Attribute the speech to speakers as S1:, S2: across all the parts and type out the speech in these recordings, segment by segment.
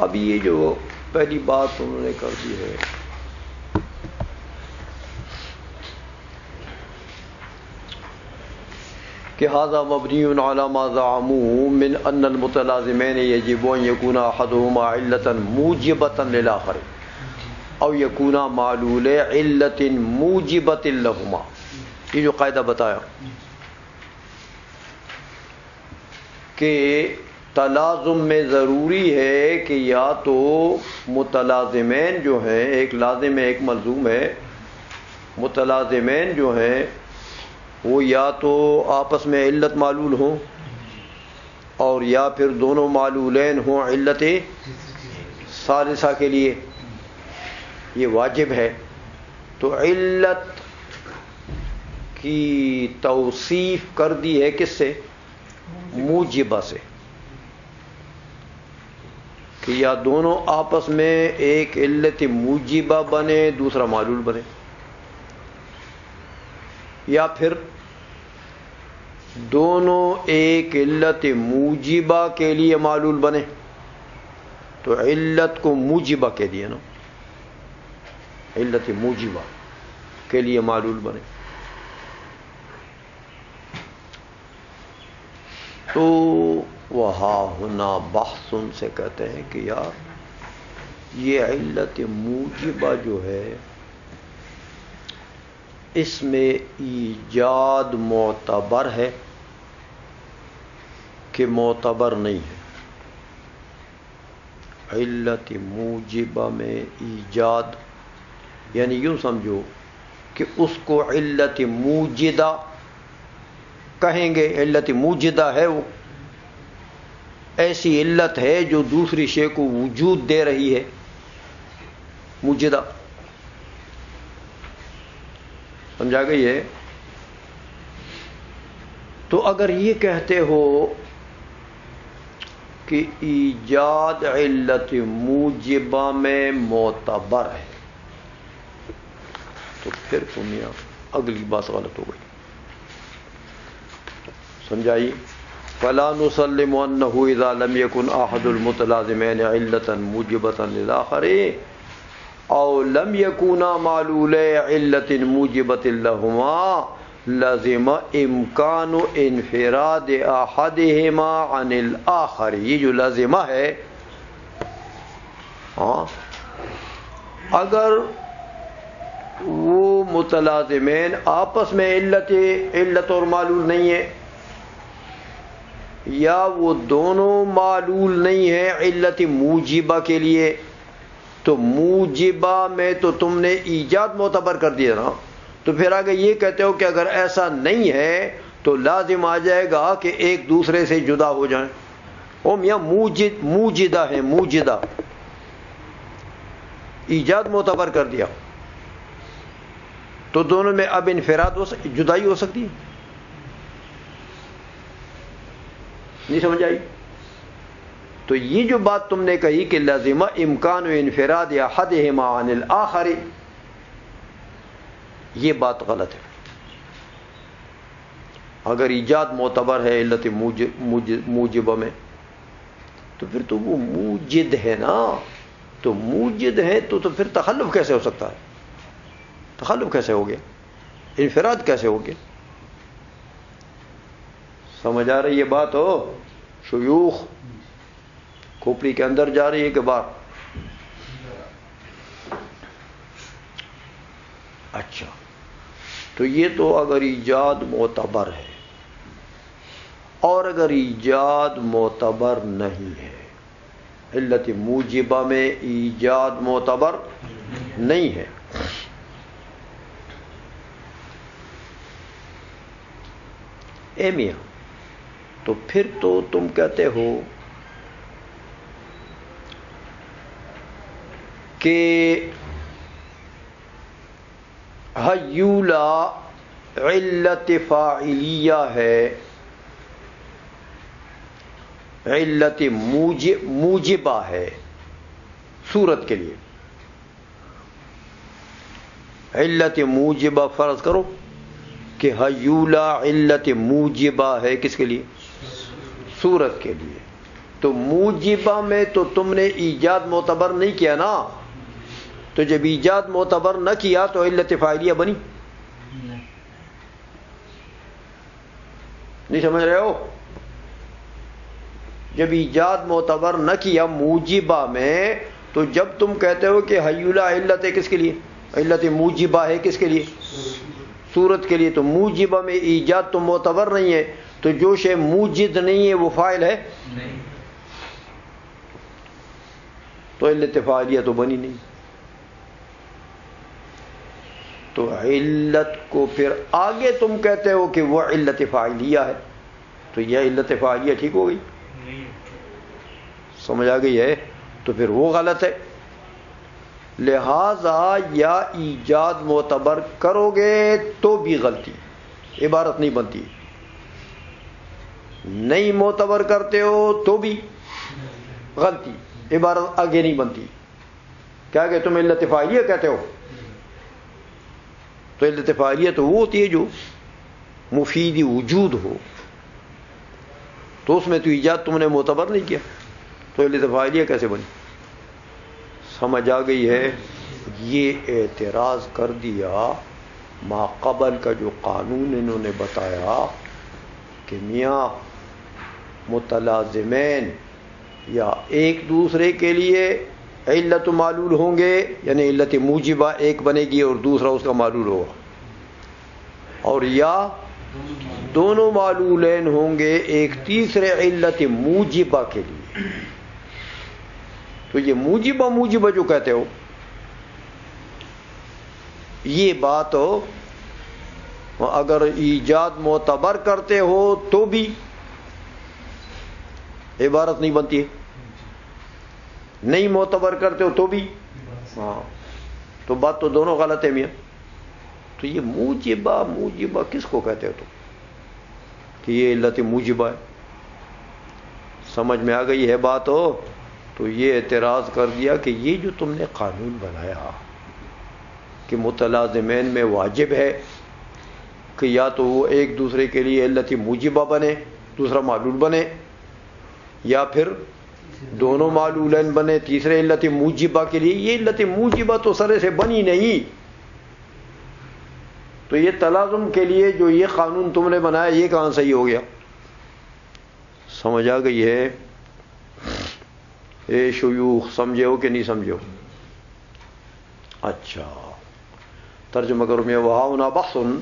S1: اب یہ جو پہلی بات انہوں نے کر دی ہے کہ ھذا مبنی علی ما زعموا من ان المتلازمین یجب ان یکون احدهما علة موجبة للآخر او یکون معلول علت موجبة لهما. یہ جو قاعدہ بتایا کہ تلازم میں ضروری ہے کہ یا تو متلازمین جو ہیں، ایک لازم ہے ایک ملزوم ہے، متلازمین جو ہیں وہ یا تو آپس میں علت معلول ہوں اور یا پھر دونوں معلولین ہوں علت ثالثہ کے لیے، یہ واجب ہے. تو علت کی توصیف کر دی ہے کس سے؟ موجبہ سے، کہ یا دونوں آپس میں ایک علت موجبہ بنے دوسرا معلول بنے، یا پھر دونوں ایک علت موجبہ کے لیے معلول بنے. تو علت کو موجبہ کہہ دیا نا، علت موجبہ کے لیے معلول بنے. تو وہاں ہونا بحث سے کہتے ہیں کہ یار یہ علت موجبہ جو ہے اس میں ایجاد معتبر ہے کہ معتبر نہیں ہے. علت موجبہ میں ایجاد یعنی یوں سمجھو کہ اس کو علت موجدہ کہیں گے. علت موجدہ ہے وہ ایسی علت ہے جو دوسری شے کو وجود دے رہی ہے، موجدہ. سمجھا گئی ہے؟ تو اگر یہ کہتے ہو کہ ایجاد علت موجبہ میں معتبر ہے تو پھر تم یہاں اگلی بات غلط ہو گئی. سمجھائی؟ فلا نسلم انه اذا لم يكن احد المتلازمين علة موجبة للآخر او لم يكونا معلول علة موجبة لهما لازم امکان انفراد احدهما عن الآخر. یہ جو لازمہ ہے اگر وہ متلازمین آپس میں علت اور معلول نہیں ہے، یا وہ دونوں معلول نہیں ہیں علت موجبہ کے لیے، تو موجبہ میں تو تم نے ایجاد معتبر کر دیا نا. تو پھر آگے یہ کہتے ہو کہ اگر ایسا نہیں ہے تو لازم آ جائے گا کہ ایک دوسرے سے جدا ہو جائیں. او میاں موجدہ ہے، موجدہ ایجاد معتبر کر دیا تو دونوں میں اب انفراد جدائی ہو سکتی ہے؟ نہیں سمجھ آئی؟ تو یہ جو بات تم نے کہی کہ لازمہ امکان انفراد احدہما عن الآخر، یہ بات غلط ہے. اگر ایجاد معتبر ہے علت موجبہ میں تو پھر تو وہ موجد ہے نا. تو موجد ہے تو پھر تخلف کیسے ہو سکتا ہے؟ تخلف کیسے ہو گیا؟ انفراد کیسے ہو گیا؟ سمجھ آ رہی یہ بات ہو شیوخ؟ کھوپڑی کے اندر جا رہی ہے کہ باہر؟ اچھا، تو یہ تو اگر ایجاد معتبر ہے، اور اگر ایجاد معتبر نہیں ہے، علت موجبہ میں ایجاد معتبر نہیں ہے، اے میاں تو پھر تو تم کہتے ہو کہ ہیولا علت فاعلیہ ہے، علت موجبہ ہے صورت کے لیے. علت موجبہ فرض کرو کہ ہیولا علت موجبہ ہے کس کے لیے؟ صورت کے لیے. تو موجبہ میں تو تم نے ایجاد معتبر نہیں کیا نا، تو جب ایجاد معتبر نہ کیا تو علت فاعلیہ بنی؟ نہیں سمجھ رہے ہو؟ جب ایجاد معتبر نہ کیا موجبہ میں، تو جب تم کہتے ہو کہ حیولہ علت ہے کس کے لیے؟ علت موجبہ ہے کس کے لیے؟ صورت کے لیے. تو موجبہ میں ایجاد تو معتبر نہیں ہے، تو جو شے موجد نہیں ہے وہ فاعل ہے نہیں، تو علت فاعلیہ تو بنی نہیں. تو علت کو پھر آگے تم کہتے ہو کہ وہ علت فاعلیہ ہے، تو یہ علت فاعلیہ ٹھیک ہو گئی؟ سمجھ آ گئی ہے؟ تو پھر وہ غلط ہے. لہذا یا ایجاد معتبر کرو گے تو بھی غلطی، عبارت نہیں بنتی. نہیں معتبر کرتے ہو تو بھی غلطی، عبارت آگے نہیں بنتی. کیا کہ تم علت فاعلیہ کہتے ہو، تو علت فاعلیہ تو وہ ہوتی ہے جو مفید وجود ہو، تو اس میں تو ایجاد تم نے معتبر نہیں کیا، تو علت فاعلیہ کیسے بنی؟ سمجھ آ گئی ہے؟ یہ اعتراض کر دیا ما قبل کا جو قانون انہوں نے بتایا کہ میاں متلازمین یا ایک دوسرے کے لیے علت و معلول ہوں گے، یعنی علت موجبہ ایک بنے گی اور دوسرا اس کا معلول ہوگا، اور یا دونوں معلولین ہوں گے ایک تیسرے علت موجبہ کے لیے. تو یہ موجبہ موجبہ جو کہتے ہو، یہ بات ہو اگر ایجاد معتبر کرتے ہو تو بھی عبارت نہیں بنتی ہے، نہیں معتبر کرتے ہو تو بھی، ہاں تو بات تو دونوں غلط ہے میاں. تو یہ موجبہ موجبہ کس کو کہتے ہو تم کہ یہ علت موجبہ ہے؟ سمجھ میں آ گئی ہے بات ہو؟ تو یہ اعتراض کر دیا کہ یہ جو تم نے قانون بنایا کہ متلازمین میں واجب ہے کہ یا تو وہ ایک دوسرے کے لیے علت موجبہ بنے، دوسرا معلول بنے، یا پھر دونوں معلولین بنے تیسرے علت موجبہ کے لیے، یہ علت موجبہ تو سرے سے بنی نہیں. تو یہ تلازم کے لیے جو یہ قانون تم نے بنایا یہ کہاں صحیح ہو گیا؟ سمجھ آ گئی ہے؟ اے شیوخ سمجھے ہو کہ نہیں سمجھے ہو؟ اچھا ترجمہ کرو میں وہا ہونا بحثن،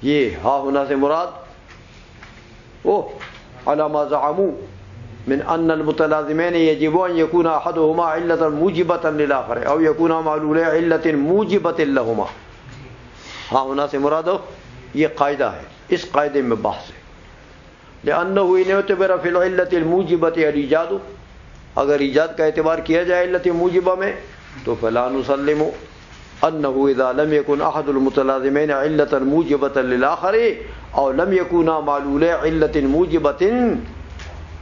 S1: یہ ہا ہونا سے مراد علی ما زعموا من ان المتلازمین یجب ان یکون احدهما علة موجبة للآخر او یکون معلول علة موجبة لهما. ہاں ہونا سے مراد یہ قاعدہ ہے، اس قاعدے میں بحث ہے. لأنه ان اعتبر في العلة الموجبة الایجاد، اگر ایجاد کا اعتبار کیا جائے علت موجبہ میں تو فلا نسلم انه اذا لم يكن احد المتلازمين علة موجبة للآخر او لم يكونا معلول علة موجبة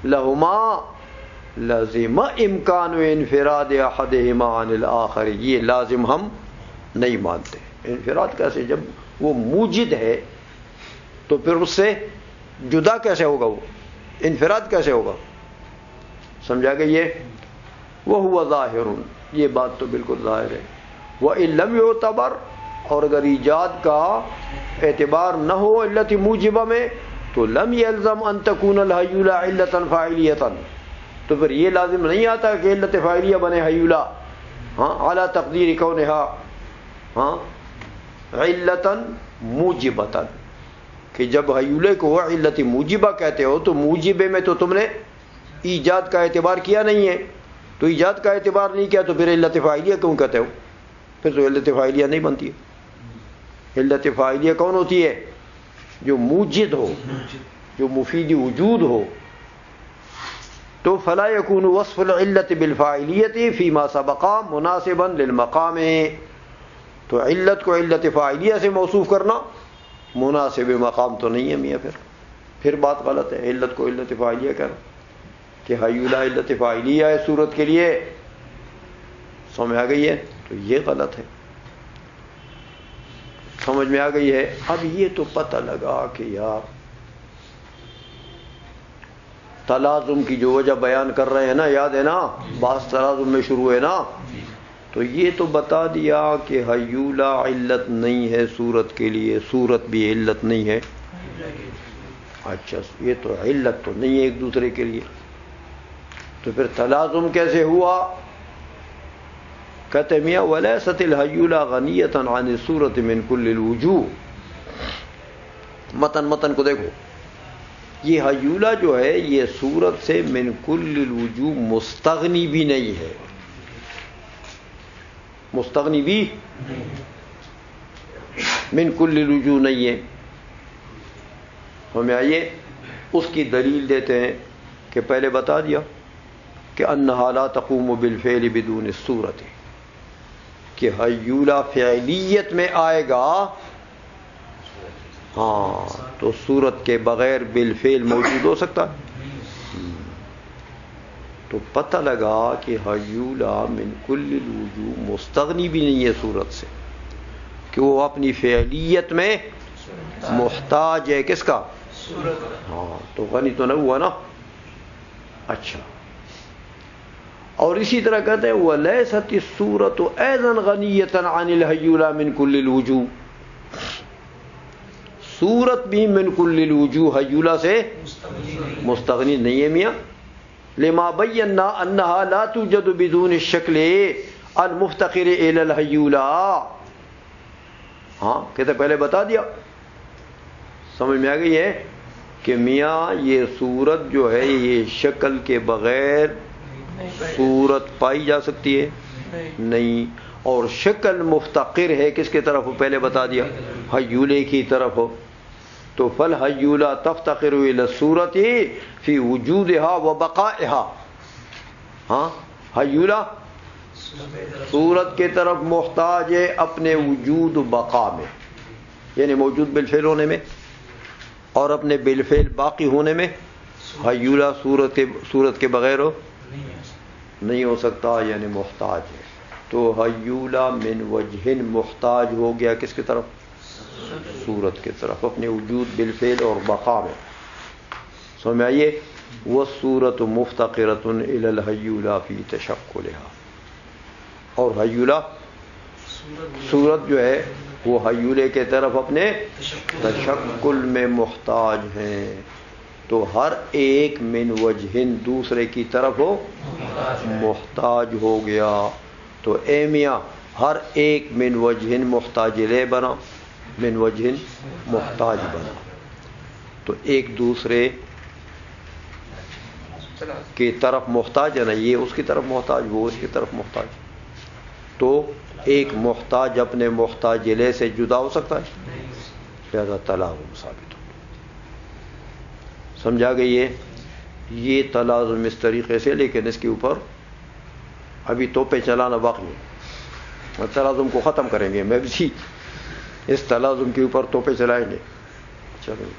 S1: لهما لازم امکان انفراد احدهما عن الآخر. یہ لازم ہم نہیں مانتے. انفراد کیسے؟ جب وہ موجد ہے تو پھر اس سے جدا کیسے ہوگا؟ وہ انفراد کیسے ہوگا؟ سمجھا گئی ہے؟ وَهُوَ ظَاهِرٌ، یہ بات تو بالکل ظاہر ہے. وَإِن لَمْ يُعْتَبَرْ، اور اگر ایجاد کا اعتبار نہ ہو علت موجبہ میں تو لم يلزم ان تكون الحیولہ علتا فاعلیتا، تو پھر یہ لازم نہیں آتا کہ علت فاعلیہ بنے حیولہ، ہاں علی تقدیر کونہا ہاں علتا موجبتا، کہ جب حیولے کو علت موجبہ کہتے ہو تو موجبے میں تو تم نے ایجاد کا اعتبار کیا نہیں ہے، تو ایجاد کا اعتبار نہیں کیا تو پھر علت فاعلیہ کیوں کہتے ہو؟ پھر تو علت فاعلیہ نہیں بنتی ہے. علت فاعلیہ کون ہوتی ہے؟ جو موجد ہو، جو مفید وجود ہو. تو فلا يكون وصف العلت بالفاعلیت فيما سبق مناسبا للمقام، تو علت کو علت فاعلیہ سے موصوف کرنا مناسب مقام تو نہیں ہے میاں. پھر بات غلط ہے علت کو علت فاعلیہ کہنا کہ حیولہ علت فاعلیہ ہے صورت کے لیے. سمجھ آ گئی ہے؟ تو یہ غلط ہے. سمجھ میں آ گئی ہے؟ اب یہ تو پتہ لگا کہ یار تلازم کی جو وجہ بیان کر رہے ہیں نا، یاد ہے نا، بعض تلازم میں شروع ہے نا، تو یہ تو بتا دیا کہ حیولہ علت نہیں ہے صورت کے لیے، صورت بھی علت نہیں ہے. اچھا یہ تو علت تو نہیں ہے ایک دوسرے کے لیے، تو پھر تلازم کیسے ہوا؟ کہتے میاں ولیست الحیولہ غنیۃ عن الصورت من کل الوجوہ. متن کو دیکھو، یہ حیولہ جو ہے یہ صورت سے من کل الوجوہ مستغنی بھی نہیں ہے، مستغنی بھی من کل الوجوہ نہیں ہے. ہمیں آئیے اس کی دلیل دیتے ہیں کہ پہلے بتا دیا کہ انہا لا تقوم بالفعل بدون الصورت، کہ حیولہ فعلیت میں آئے گا ہاں تو صورت کے بغیر بالفعل موجود ہو سکتا ہے. تو پتہ لگا کہ حیولہ من کل الوجوہ مستغنی بھی نہیں ہے صورت سے، کہ وہ اپنی فعلیت میں محتاج ہے کس کا؟ ہاں تو غنی تو نہ ہوا نا. اچھا اور اسی طرح کہتے ہیں وَلَيْسَتِ الصُّورَةُ أَيْضًا غَنِيَّةً عَنِ الْحَيُّولَى مِنْ كُلِّ الْوُجُوهِ، صورت بھی من کل الوجوہ حیولہ سے مستغنی نہیں ہے میاں. لما بینا انہا لا توجد بدون الشکل المفتقر الى الحیولہ. ہاں کہتے پہلے بتا دیا، سمجھ میں آ گئی ہے کہ میاں یہ صورت جو ہے یہ شکل کے بغیر صورت پائی جا سکتی ہے نہیں، اور شکل مفتقر ہے کس کی طرف ہو؟ پہلے بتا دیا حیولے کی طرف ہو. تو فالحیولہ تفتقر الی الصورت فی وجودہا و بقائہا. ہاں حیولہ صورت کی طرف محتاج ہے اپنے وجود و بقا میں، یعنی موجود بالفعل ہونے میں اور اپنے بالفعل باقی ہونے میں. حیولہ صورت کے بغیر ہو نہیں ہو سکتا، یعنی محتاج ہے. تو حیولہ من وجہ محتاج ہو گیا کس کی طرف؟ صورت کی طرف، اپنے وجود بالفعل اور بقا میں. سمجھ میں آئیے والصورت مفتقرۃ الی الحیولہ فی تشکلھا. اور حیولہ صورت جو ہے وہ حیولے کے طرف اپنے تشکل میں محتاج ہیں. تو ہر ایک من وجہ دوسرے کی طرف ہو محتاج ہو گیا. تو اے میاں ہر ایک من وجہ محتاج لے بنا، من وجہ محتاج بنا. تو ایک دوسرے کی طرف محتاج ہے نا، یہ اس کی طرف محتاج، وہ اس کی طرف محتاج. تو ایک محتاج اپنے محتاج لے سے جدا ہو سکتا ہے؟ لہذا تلازم ثابت ہو. سمجھا گئی ہے؟ یہ تلازم اس طریقے سے، لیکن اس کے اوپر ابھی توپے چلانا باقی ہے. تلازم کو ختم کریں گے، میں بھی اس تلازم کے اوپر توپے چلائیں گے. چلو